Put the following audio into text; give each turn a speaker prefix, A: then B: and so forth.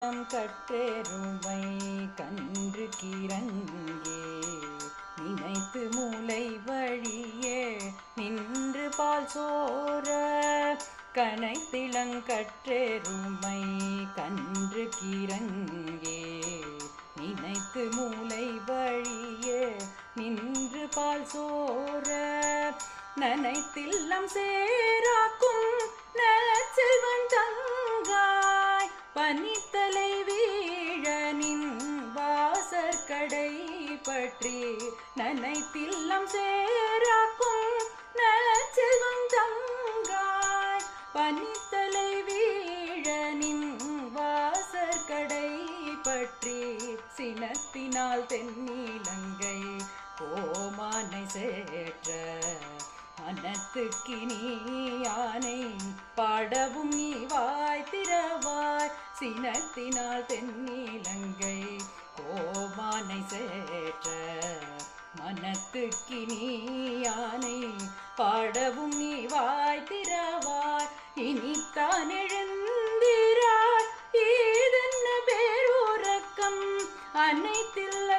A: கற்றேருமை கன்று கிறங்கே நினைத்து மூளை வழியே நின்று பால் சோர கனைத்திளங்கற்றேருமை கன்று கிறங்கே நினைத்து மூளை வழியே நின்று பால் சோர நனைத்தில்லம் சேராக்கும் நலச்செல்வன் தங்காய் பனித்தலை வீழனின் வாசற்கடை பற்றி நனைத்தில்லம் சேராக்கும் நலச்செல்வன் தங்காய் பனித்தலை வீழனின் வாசற்கடை பற்றி சினத்தினால் தென்னிலங்கை கோமானை சேற்ற மனத்துக்கினி யானை பாடவும் நீ வாய் திறவாய் சினத்தினால் தென்னிலங்கை கோமானை சேற்ற மனத்துக்கினி யானை பாடவும் நீ வாய் திறவாய் இனித்தான் எழுந்திராய் ஈதென்ன பேருறக்கம் அனைத்தில்ல